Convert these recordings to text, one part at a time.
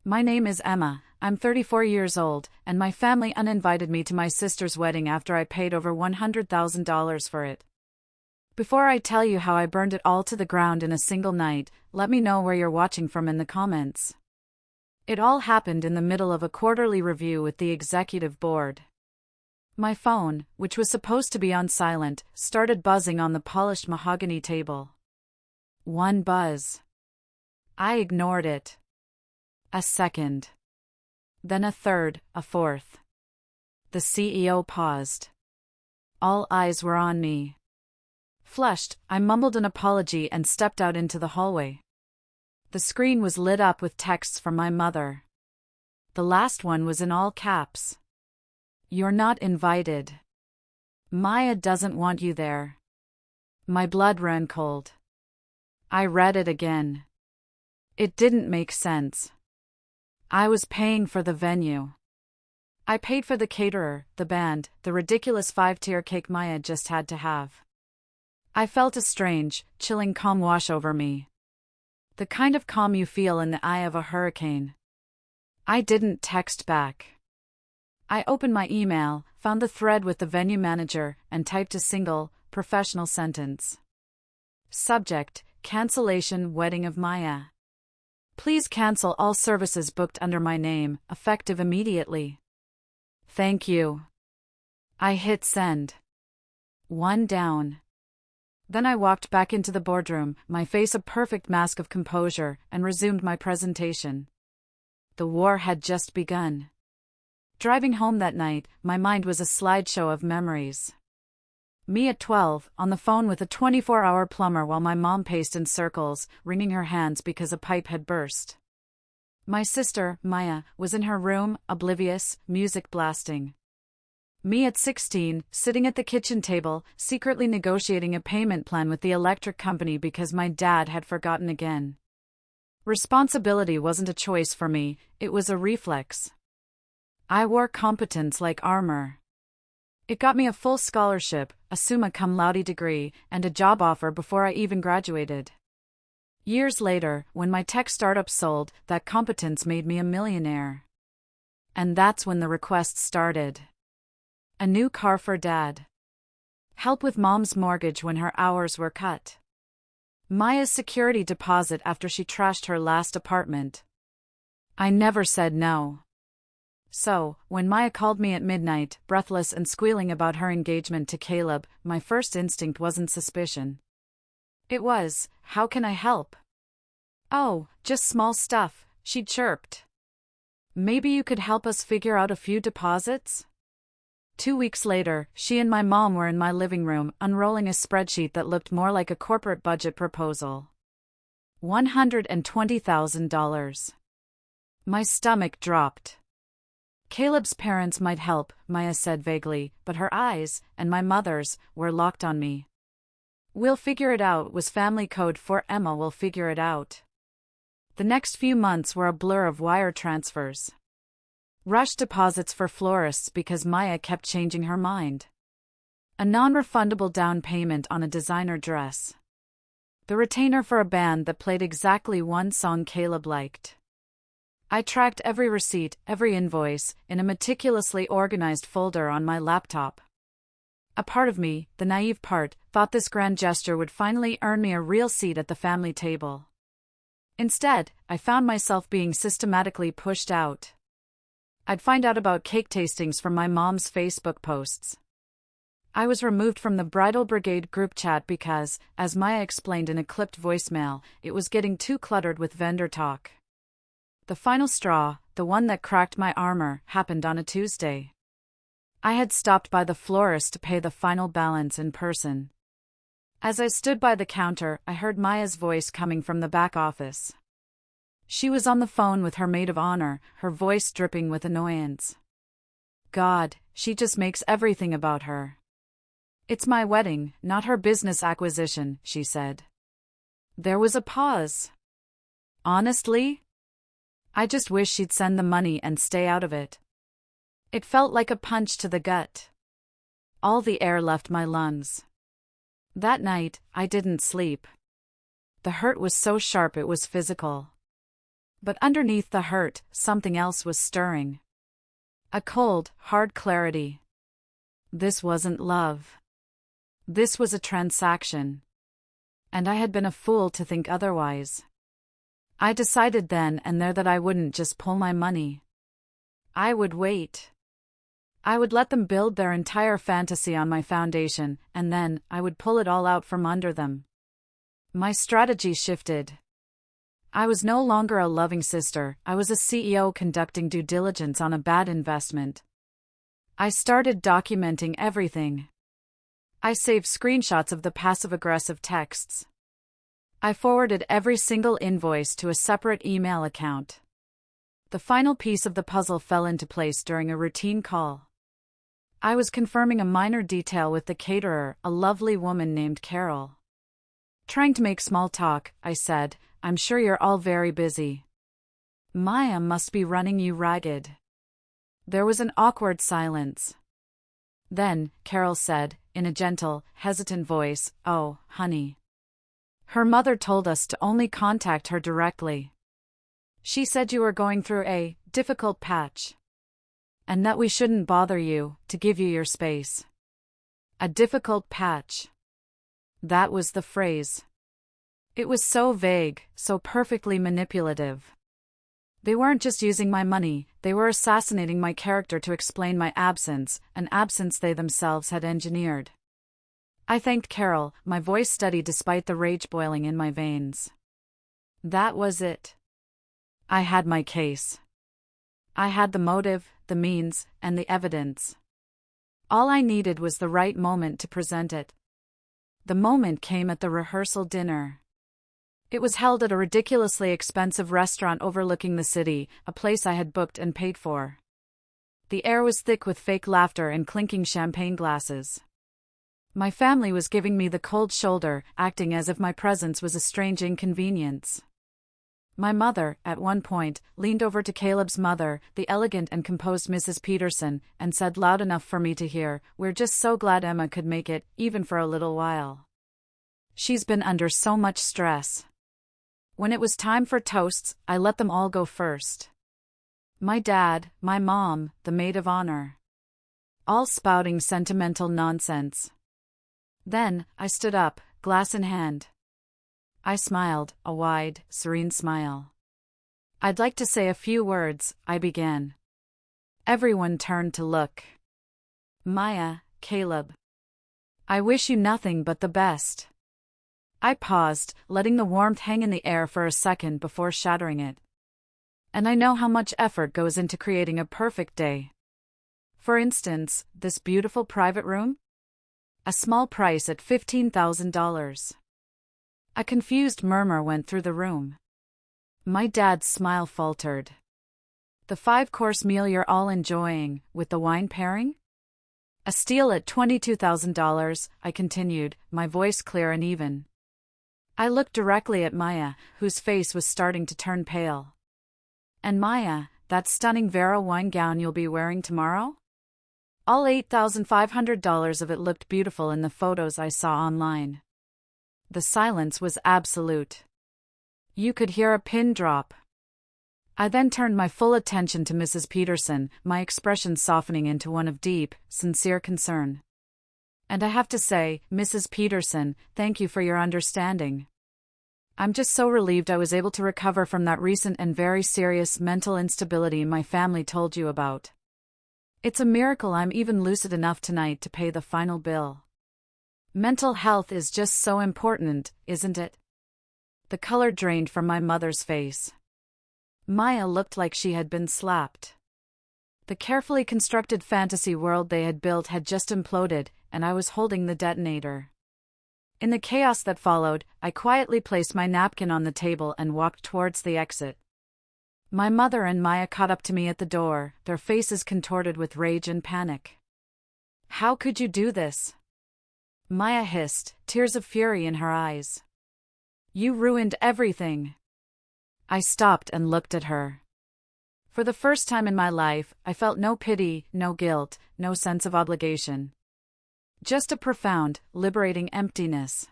My name is Emma, I'm 34 years old, and my family uninvited me to my sister's wedding after I paid over $100,000 for it. Before I tell you how I burned it all to the ground in a single night, let me know where you're watching from in the comments. It all happened in the middle of a quarterly review with the executive board. My phone, which was supposed to be on silent, started buzzing on the polished mahogany table. One buzz. I ignored it. A second. Then a third, a fourth. The CEO paused. All eyes were on me. Flushed, I mumbled an apology and stepped out into the hallway. The screen was lit up with texts from my mother. The last one was in all caps. You're not invited. Maya doesn't want you there. My blood ran cold. I read it again. It didn't make sense. I was paying for the venue. I paid for the caterer, the band, the ridiculous 5-tier cake Maya just had to have. I felt a strange, chilling calm wash over me. The kind of calm you feel in the eye of a hurricane. I didn't text back. I opened my email, found the thread with the venue manager, and typed a single, professional sentence. Subject: Cancellation Wedding of Maya. Please cancel all services booked under my name, effective immediately. Thank you. I hit send. One down. Then I walked back into the boardroom, my face a perfect mask of composure, and resumed my presentation. The war had just begun. Driving home that night, my mind was a slideshow of memories. Me at 12, on the phone with a 24-hour plumber while my mom paced in circles, wringing her hands because a pipe had burst. My sister, Maya, was in her room, oblivious, music blasting. Me at 16, sitting at the kitchen table, secretly negotiating a payment plan with the electric company because my dad had forgotten again. Responsibility wasn't a choice for me, it was a reflex. I wore competence like armor. It got me a full scholarship, a summa cum laude degree, and a job offer before I even graduated. Years later, when my tech startup sold, that competence made me a millionaire. And that's when the requests started. A new car for Dad. Help with Mom's mortgage when her hours were cut. Maya's security deposit after she trashed her last apartment. I never said no. So, when Maya called me at midnight, breathless and squealing about her engagement to Caleb, my first instinct wasn't suspicion. It was, how can I help? Oh, just small stuff, she chirped. Maybe you could help us figure out a few deposits? 2 weeks later, she and my mom were in my living room, unrolling a spreadsheet that looked more like a corporate budget proposal. $120,000. My stomach dropped. Caleb's parents might help, Maya said vaguely, but her eyes, and my mother's, were locked on me. We'll figure it out was family code for Emma will figure it out. The next few months were a blur of wire transfers. Rush deposits for florists because Maya kept changing her mind. A non-refundable down payment on a designer dress. The retainer for a band that played exactly one song Caleb liked. I tracked every receipt, every invoice, in a meticulously organized folder on my laptop. A part of me, the naive part, thought this grand gesture would finally earn me a real seat at the family table. Instead, I found myself being systematically pushed out. I'd find out about cake tastings from my mom's Facebook posts. I was removed from the Bridal Brigade group chat because, as Maya explained in a clipped voicemail, it was getting too cluttered with vendor talk. The final straw, the one that cracked my armor, happened on a Tuesday. I had stopped by the florist to pay the final balance in person. As I stood by the counter, I heard Maya's voice coming from the back office. She was on the phone with her maid of honor, her voice dripping with annoyance. God, she just makes everything about her. It's my wedding, not her business acquisition, she said. There was a pause. Honestly? I just wish she'd send the money and stay out of it. It felt like a punch to the gut. All the air left my lungs. That night, I didn't sleep. The hurt was so sharp it was physical. But underneath the hurt, something else was stirring. A cold, hard clarity. This wasn't love. This was a transaction. And I had been a fool to think otherwise. I decided then and there that I wouldn't just pull my money. I would wait. I would let them build their entire fantasy on my foundation, and then I would pull it all out from under them. My strategy shifted. I was no longer a loving sister, I was a CEO conducting due diligence on a bad investment. I started documenting everything. I saved screenshots of the passive-aggressive texts. I forwarded every single invoice to a separate email account. The final piece of the puzzle fell into place during a routine call. I was confirming a minor detail with the caterer, a lovely woman named Carol. Trying to make small talk, I said, "I'm sure you're all very busy. Maya must be running you ragged." There was an awkward silence. Then, Carol said, in a gentle, hesitant voice, "Oh, honey. Her mother told us to only contact her directly. She said you were going through a difficult patch. And that we shouldn't bother you, to give you your space." A difficult patch. That was the phrase. It was so vague, so perfectly manipulative. They weren't just using my money, they were assassinating my character to explain my absence, an absence they themselves had engineered. I thanked Carol, my voice steady despite the rage boiling in my veins. That was it. I had my case. I had the motive, the means, and the evidence. All I needed was the right moment to present it. The moment came at the rehearsal dinner. It was held at a ridiculously expensive restaurant overlooking the city, a place I had booked and paid for. The air was thick with fake laughter and clinking champagne glasses. My family was giving me the cold shoulder, acting as if my presence was a strange inconvenience. My mother, at one point, leaned over to Caleb's mother, the elegant and composed Mrs. Peterson, and said loud enough for me to hear, "We're just so glad Emma could make it, even for a little while. She's been under so much stress." When it was time for toasts, I let them all go first. My dad, my mom, the maid of honor. All spouting sentimental nonsense. Then, I stood up, glass in hand. I smiled, a wide, serene smile. "I'd like to say a few words," I began. Everyone turned to look. "Maya, Caleb. I wish you nothing but the best." I paused, letting the warmth hang in the air for a second before shattering it. And I know how much effort goes into creating a perfect day. For instance, this beautiful private room? A small price at $15,000. A confused murmur went through the room. My dad's smile faltered. "The 5-course meal you're all enjoying, with the wine pairing? A steal at $22,000, I continued, my voice clear and even. I looked directly at Maya, whose face was starting to turn pale. "And Maya, that stunning Vera wine gown you'll be wearing tomorrow? All $8,500 of it looked beautiful in the photos I saw online." The silence was absolute. You could hear a pin drop. I then turned my full attention to Mrs. Peterson, my expression softening into one of deep, sincere concern. "And I have to say, Mrs. Peterson, thank you for your understanding. I'm just so relieved I was able to recover from that recent and very serious mental instability my family told you about. It's a miracle I'm even lucid enough tonight to pay the final bill. Mental health is just so important, isn't it?" The color drained from my mother's face. Maya looked like she had been slapped. The carefully constructed fantasy world they had built had just imploded, and I was holding the detonator. In the chaos that followed, I quietly placed my napkin on the table and walked towards the exit. My mother and Maya caught up to me at the door, their faces contorted with rage and panic. "How could you do this?" Maya hissed, tears of fury in her eyes. "You ruined everything." I stopped and looked at her. For the first time in my life, I felt no pity, no guilt, no sense of obligation. Just a profound, liberating emptiness.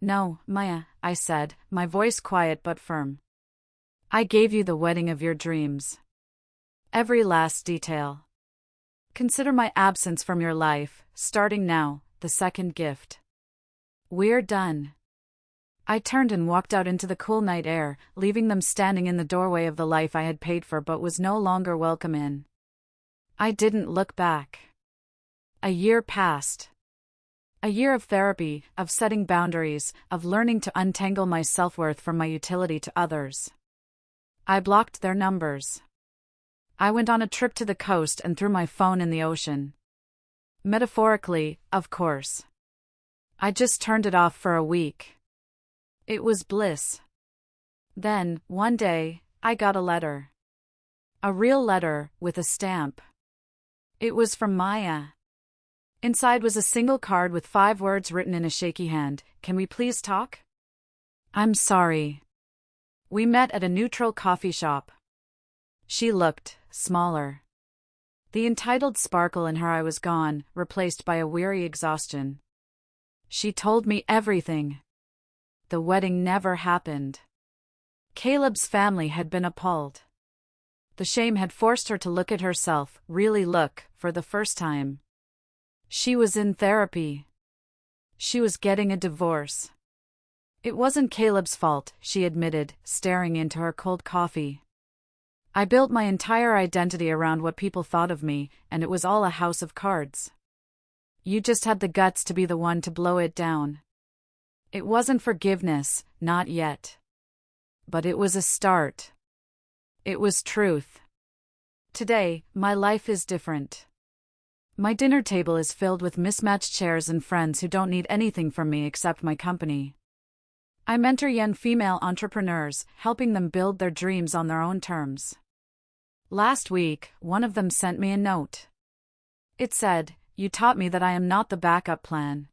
"No, Maya," I said, my voice quiet but firm. I gave you the wedding of your dreams. Every last detail. Consider my absence from your life, starting now, the second gift. We're done. I turned and walked out into the cool night air, leaving them standing in the doorway of the life I had paid for but was no longer welcome in. I didn't look back. A year passed. A year of therapy, of setting boundaries, of learning to untangle my self-worth from my utility to others. I blocked their numbers. I went on a trip to the coast and threw my phone in the ocean. Metaphorically, of course. I just turned it off for a week. It was bliss. Then, one day, I got a letter. A real letter, with a stamp. It was from Maya. Inside was a single card with 5 words written in a shaky hand. Can we please talk? I'm sorry. We met at a neutral coffee shop. She looked smaller. The entitled sparkle in her eye was gone, replaced by a weary exhaustion. She told me everything. The wedding never happened. Caleb's family had been appalled. The shame had forced her to look at herself, really look, for the first time. She was in therapy. She was getting a divorce. It wasn't Caleb's fault, she admitted, staring into her cold coffee. I built my entire identity around what people thought of me, and it was all a house of cards. You just had the guts to be the one to blow it down. It wasn't forgiveness, not yet. But it was a start. It was truth. Today, my life is different. My dinner table is filled with mismatched chairs and friends who don't need anything from me except my company. I mentor young female entrepreneurs, helping them build their dreams on their own terms. Last week, one of them sent me a note. It said, "You taught me that I am not the backup plan.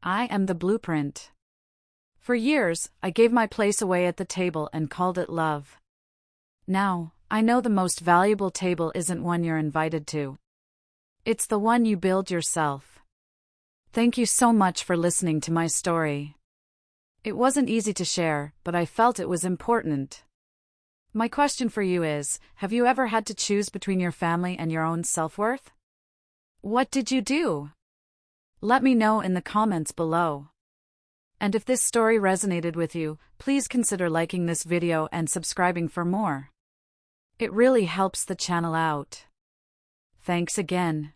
I am the blueprint." For years, I gave my place away at the table and called it love. Now, I know the most valuable table isn't one you're invited to. It's the one you build yourself. Thank you so much for listening to my story. It wasn't easy to share, but I felt it was important. My question for you is, have you ever had to choose between your family and your own self-worth? What did you do? Let me know in the comments below. And if this story resonated with you, please consider liking this video and subscribing for more. It really helps the channel out. Thanks again.